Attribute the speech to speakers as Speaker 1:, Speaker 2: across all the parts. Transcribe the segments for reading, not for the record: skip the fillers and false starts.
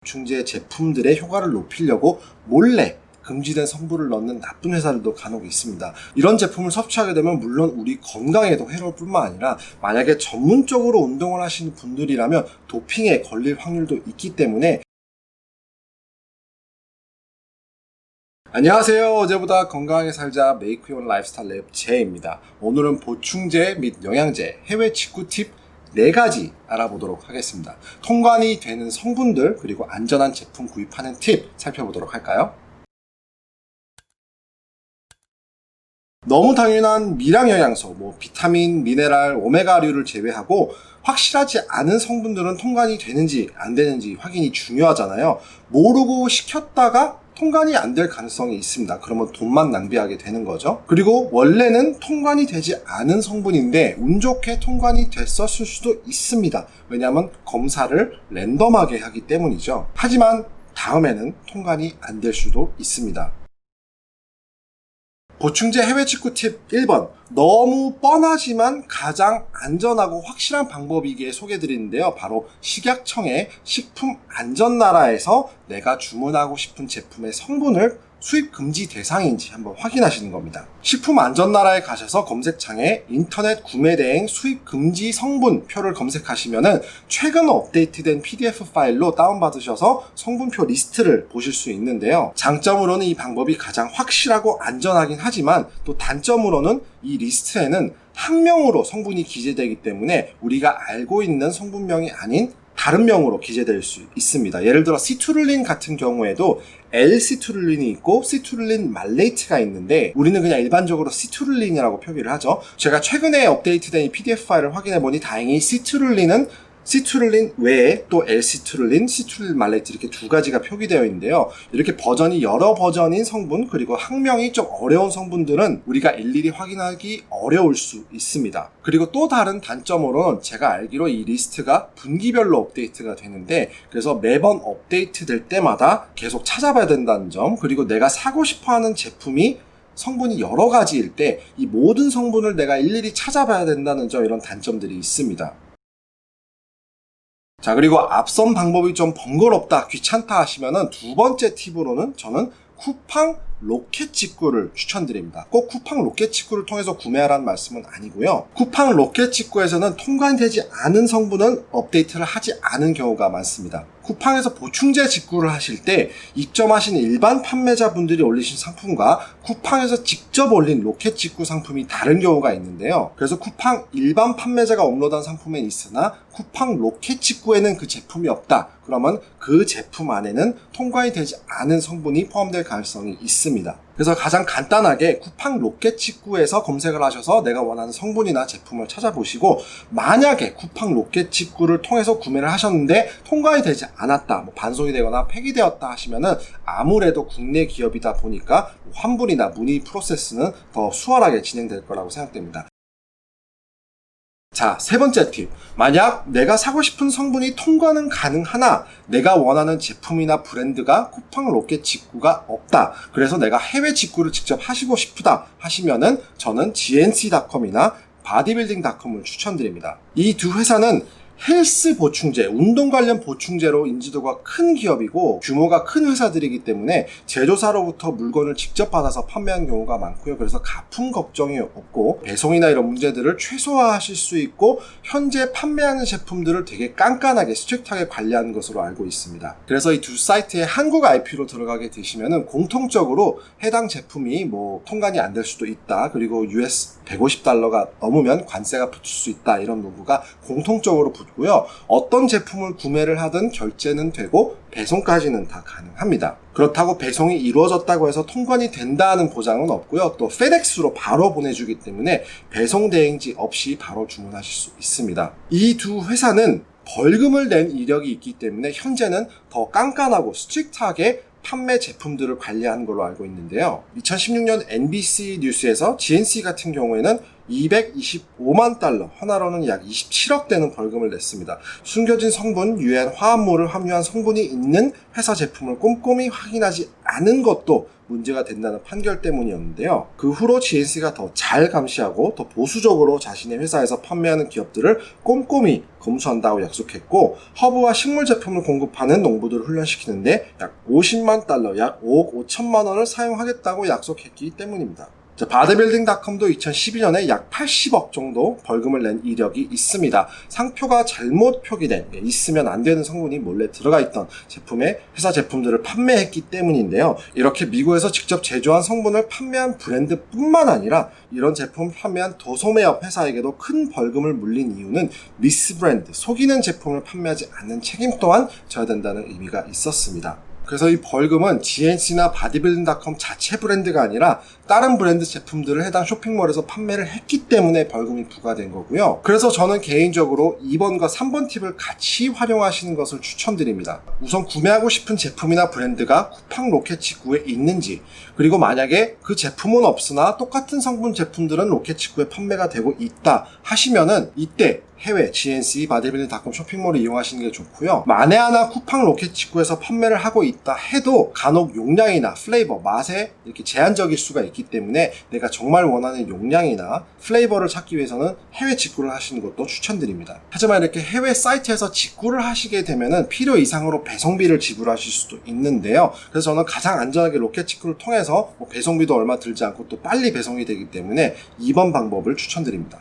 Speaker 1: 보충제 제품들의 효과를 높이려고 몰래 금지된 성분을 넣는 나쁜 회사들도 간혹 있습니다. 이런 제품을 섭취하게 되면 물론 우리 건강에도 해로울 뿐만 아니라 만약에 전문적으로 운동을 하시는 분들이라면 도핑에 걸릴 확률도 있기 때문에. 안녕하세요. 어제보다 건강하게 살자 메이크 유 라이프스타일 랩 제입니다. 오늘은 보충제 및 영양제 해외 직구 팁 4가지 알아보도록 하겠습니다. 통관이 되는 성분들 그리고 안전한 제품 구입하는 팁 살펴보도록 할까요? 너무 당연한 미량 영양소, 비타민, 미네랄, 오메가류를 제외하고 확실하지 않은 성분들은 통관이 되는지 안 되는지 확인이 중요하잖아요. 모르고 시켰다가 통관이 안 될 가능성이 있습니다. 그러면 돈만 낭비하게 되는 거죠. 그리고 원래는 통관이 되지 않은 성분인데 운 좋게 통관이 됐었을 수도 있습니다. 왜냐하면 검사를 랜덤하게 하기 때문이죠. 하지만 다음에는 통관이 안 될 수도 있습니다. 보충제 해외 직구 팁 1번. 너무 뻔하지만 가장 안전하고 확실한 방법이기에 소개해드리는데요. 바로 식약청의 식품안전나라에서 내가 주문하고 싶은 제품의 성분을 수입 금지 대상인지 한번 확인하시는 겁니다. 식품안전나라에 가셔서 검색창에 인터넷 구매대행 수입 금지 성분 표를 검색하시면은 최근 업데이트된 PDF 파일로 다운받으셔서 성분표 리스트를 보실 수 있는데요. 장점으로는 이 방법이 가장 확실하고 안전하긴 하지만 또 단점으로는 이 리스트에는 학명으로 성분이 기재되기 때문에 우리가 알고 있는 성분명이 아닌 다른 명으로 기재될 수 있습니다. 예를 들어 시투룰린 같은 경우에도 L-시투룰린이 있고 시투룰린 말레이트가 있는데 우리는 그냥 일반적으로 시투룰린이라고 표기를 하죠. 제가 최근에 업데이트된 이 PDF 파일을 확인해보니 다행히 시투룰린 외에 또 L-시투룰린, 시투룰린 말레이트 이렇게 두 가지가 표기되어 있는데요. 이렇게 버전이 여러 버전인 성분 그리고 학명이 좀 어려운 성분들은 우리가 일일이 확인하기 어려울 수 있습니다. 그리고 또 다른 단점으로는 제가 알기로 이 리스트가 분기별로 업데이트가 되는데 그래서 매번 업데이트 될 때마다 계속 찾아봐야 된다는 점, 그리고 내가 사고 싶어하는 제품이 성분이 여러 가지일 때 이 모든 성분을 내가 일일이 찾아봐야 된다는 점, 이런 단점들이 있습니다. 자, 그리고 앞선 방법이 좀 번거롭다, 귀찮다 하시면은 두 번째 팁으로는 저는 쿠팡 로켓 직구를 추천드립니다. 꼭 쿠팡 로켓 직구를 통해서 구매하라는 말씀은 아니고요. 쿠팡 로켓 직구에서는 통관되지 않은 성분은 업데이트를 하지 않은 경우가 많습니다. 쿠팡에서 보충제 직구를 하실 때 입점하신 일반 판매자분들이 올리신 상품과 쿠팡에서 직접 올린 로켓 직구 상품이 다른 경우가 있는데요. 그래서 쿠팡 일반 판매자가 업로드한 상품에 있으나 쿠팡 로켓 직구에는 그 제품이 없다. 그러면 그 제품 안에는 통관이 되지 않은 성분이 포함될 가능성이 있습니다. 그래서 가장 간단하게 쿠팡 로켓 직구에서 검색을 하셔서 내가 원하는 성분이나 제품을 찾아보시고, 만약에 쿠팡 로켓 직구를 통해서 구매를 하셨는데 통관이 되지 않았다, 반송이 되거나 폐기되었다 하시면은 아무래도 국내 기업이다 보니까 환불이나 문의 프로세스는 더 수월하게 진행될 거라고 생각됩니다. 자, 세 번째 팁. 만약 내가 사고 싶은 성분이 통관은 가능하나 내가 원하는 제품이나 브랜드가 쿠팡 로켓 직구가 없다, 그래서 내가 해외 직구를 직접 하시고 싶다 하시면은 저는 GNC.com이나 바디빌딩.com을 추천드립니다. 이 두 회사는 헬스 보충제, 운동 관련 보충제로 인지도가 큰 기업이고 규모가 큰 회사들이기 때문에 제조사로부터 물건을 직접 받아서 판매하는 경우가 많고요. 그래서 가품 걱정이 없고 배송이나 이런 문제들을 최소화하실 수 있고 현재 판매하는 제품들을 되게 깐깐하게 스트릭트하게 관리하는 것으로 알고 있습니다. 그래서 이 두 사이트에 한국 IP로 들어가게 되시면은 공통적으로 해당 제품이 통관이 안 될 수도 있다, 그리고 US $150가 넘으면 관세가 붙을 수 있다, 이런 문구가 공통적으로 고요. 어떤 제품을 구매를 하든 결제는 되고 배송까지는 다 가능합니다. 그렇다고 배송이 이루어졌다고 해서 통관이 된다는 보장은 없고요. 또 페덱스로 바로 보내주기 때문에 배송 대행지 없이 바로 주문하실 수 있습니다. 이 두 회사는 벌금을 낸 이력이 있기 때문에 현재는 더 깐깐하고 스트릭트하게 판매 제품들을 관리하는 걸로 알고 있는데요. 2016년 NBC 뉴스에서 GNC 같은 경우에는 225만 달러, 하나로는 약 27억 되는 벌금을 냈습니다. 숨겨진 성분, 유해한 화합물을 함유한 성분이 있는 회사 제품을 꼼꼼히 확인하지 않은 것도 문제가 된다는 판결 때문이었는데요. 그 후로 GNC가 더 잘 감시하고 더 보수적으로 자신의 회사에서 판매하는 기업들을 꼼꼼히 검수한다고 약속했고, 허브와 식물 제품을 공급하는 농부들을 훈련시키는데 약 50만 달러, 약 5억 5천만 원을 사용하겠다고 약속했기 때문입니다. 바디빌딩닷컴도 2012년에 약 80억 정도 벌금을 낸 이력이 있습니다. 상표가 잘못 표기된, 있으면 안 되는 성분이 몰래 들어가 있던 제품의 회사 제품들을 판매했기 때문인데요. 이렇게 미국에서 직접 제조한 성분을 판매한 브랜드뿐만 아니라 이런 제품을 판매한 도소매업 회사에게도 큰 벌금을 물린 이유는 미스 브랜드, 속이는 제품을 판매하지 않는 책임 또한 져야 된다는 의미가 있었습니다. 그래서 이 벌금은 GNC나 바디빌딩닷컴 자체 브랜드가 아니라 다른 브랜드 제품들을 해당 쇼핑몰에서 판매를 했기 때문에 벌금이 부과된 거고요. 그래서 저는 개인적으로 2번과 3번 팁을 같이 활용하시는 것을 추천드립니다. 우선 구매하고 싶은 제품이나 브랜드가 쿠팡 로켓 직구에 있는지, 그리고 만약에 그 제품은 없으나 똑같은 성분 제품들은 로켓 직구에 판매가 되고 있다 하시면은 이때 해외 GNC, 바디빌딩닷컴 쇼핑몰을 이용하시는 게 좋고요. 만에 하나 쿠팡 로켓 직구에서 판매를 하고 있다 해도 간혹 용량이나 플레이버, 맛에 이렇게 제한적일 수가 있기 때문에 내가 정말 원하는 용량이나 플레이버를 찾기 위해서는 해외 직구를 하시는 것도 추천드립니다. 하지만 이렇게 해외 사이트에서 직구를 하시게 되면은 필요 이상으로 배송비를 지불하실 수도 있는데요. 그래서 저는 가장 안전하게 로켓 직구를 통해서 배송비도 얼마 들지 않고 또 빨리 배송이 되기 때문에 2번 방법을 추천드립니다.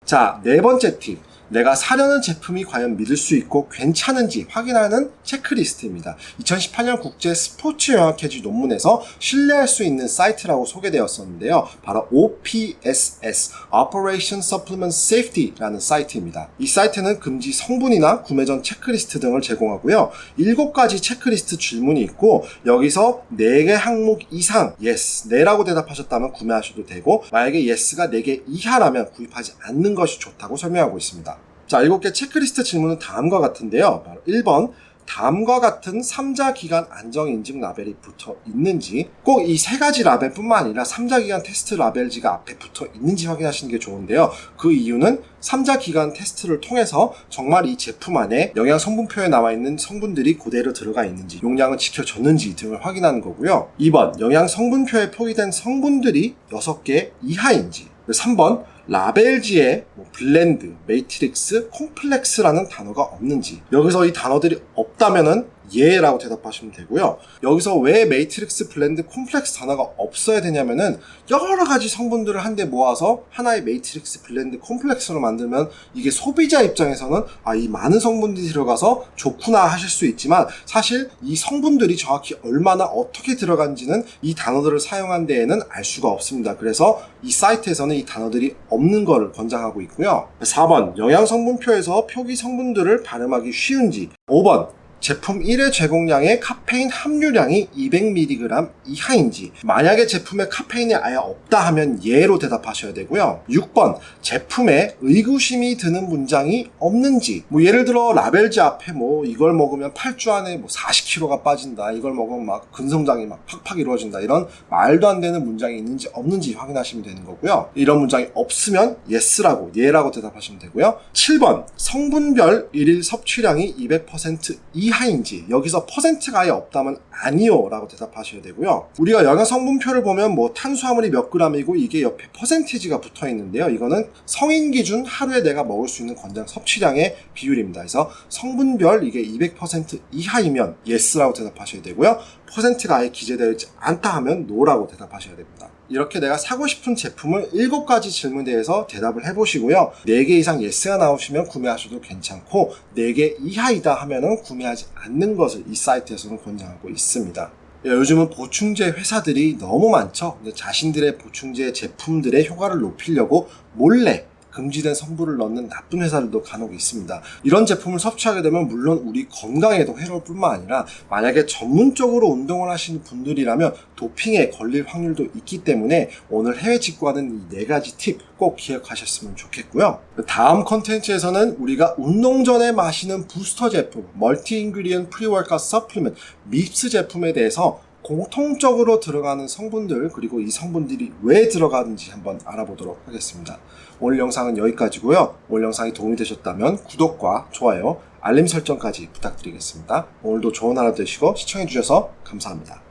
Speaker 1: 자, 네 번째 팁. 내가 사려는 제품이 과연 믿을 수 있고 괜찮은지 확인하는 체크리스트입니다. 2018년 국제 스포츠 영양캐치 논문에서 신뢰할 수 있는 사이트라고 소개되었었는데요. 바로 OPSS, Operation Supplement Safety라는 사이트입니다. 이 사이트는 금지 성분이나 구매 전 체크리스트 등을 제공하고요. 7가지 체크리스트 질문이 있고 여기서 4개 항목 이상 yes, 네라고 대답하셨다면 구매하셔도 되고, 만약에 yes가 4개 이하라면 구입하지 않는 것이 좋다고 설명하고 있습니다. 자, 7개 체크리스트 질문은 다음과 같은데요. 바로 1번, 다음과 같은 3자 기간 안정 인증 라벨이 붙어 있는지, 꼭 이 3가지 라벨뿐만 아니라 3자 기간 테스트 라벨지가 앞에 붙어 있는지 확인하시는 게 좋은데요. 그 이유는 3자 기간 테스트를 통해서 정말 이 제품 안에 영양 성분표에 나와 있는 성분들이 그대로 들어가 있는지, 용량은 지켜졌는지 등을 확인하는 거고요. 2번, 영양 성분표에 표기된 성분들이 6개 이하인지. 3번, 라벨지에 블렌드, 매트릭스, 콤플렉스라는 단어가 없는지. 여기서 이 단어들이 없다면은 예라고 대답하시면 되고요. 여기서 왜 매트릭스, 블렌드, 콤플렉스 단어가 없어야 되냐면은 여러 가지 성분들을 한데 모아서 하나의 매트릭스, 블렌드, 콤플렉스로 만들면 이게 소비자 입장에서는 이 많은 성분들이 들어가서 좋구나 하실 수 있지만, 사실 이 성분들이 정확히 얼마나 어떻게 들어간지는 이 단어들을 사용한 데에는 알 수가 없습니다. 그래서 이 사이트에서는 이 단어들이 없는 거를 권장하고 있고요. 4번, 영양 성분표에서 표기 성분들을 발음하기 쉬운지. 5번, 제품 1회 제공량의 카페인 함유량이 200mg 이하인지. 만약에 제품에 카페인이 아예 없다 하면 예로 대답하셔야 되고요. 6번, 제품에 의구심이 드는 문장이 없는지. 예를 들어 라벨지 앞에 이걸 먹으면 8주 안에 40kg가 빠진다, 이걸 먹으면 막 근성장이 막 팍팍 이루어진다, 이런 말도 안 되는 문장이 있는지 없는지 확인하시면 되는 거고요. 이런 문장이 없으면 yes라고, 예라고 대답하시면 되고요. 7번, 성분별 일일 섭취량이 200% 이하인지. 여기서 퍼센트가 아예 없다면 아니요 라고 대답하셔야 되고요. 우리가 영양 성분표를 보면 탄수화물이 몇 g이고 이게 옆에 퍼센티지가 붙어 있는데요. 이거는 성인 기준 하루에 내가 먹을 수 있는 권장 섭취량의 비율입니다. 그래서 성분별 이게 200% 이하이면 yes라고 대답하셔야 되고요. 퍼센트가 아예 기재되어 있지 않다 하면 no라고 대답하셔야 됩니다. 이렇게 내가 사고 싶은 제품을 7가지 질문에 대해서 대답을 해보시고요. 4개 이상 yes가 나오시면 구매하셔도 괜찮고, 4개 이하이다 하면은 구매하지 않는 것을 이 사이트에서는 권장하고 있습니다. 요즘은 보충제 회사들이 너무 많죠. 근데 자신들의 보충제 제품들의 효과를 높이려고 몰래 금지된 성분을 넣는 나쁜 회사들도 간혹 있습니다. 이런 제품을 섭취하게 되면 물론 우리 건강에도 해로울 뿐만 아니라, 만약에 전문적으로 운동을 하시는 분들이라면 도핑에 걸릴 확률도 있기 때문에 오늘 해외 직구하는 이 4가지 팁 꼭 기억하셨으면 좋겠고요. 다음 컨텐츠에서는 우리가 운동 전에 마시는 부스터 제품, 멀티 인그리디언트 프리워크아웃 서플리먼트, 밉스 제품에 대해서 공통적으로 들어가는 성분들, 그리고 이 성분들이 왜 들어가는지 한번 알아보도록 하겠습니다. 오늘 영상은 여기까지고요. 오늘 영상이 도움이 되셨다면 구독과 좋아요, 알림 설정까지 부탁드리겠습니다. 오늘도 좋은 하루 되시고 시청해주셔서 감사합니다.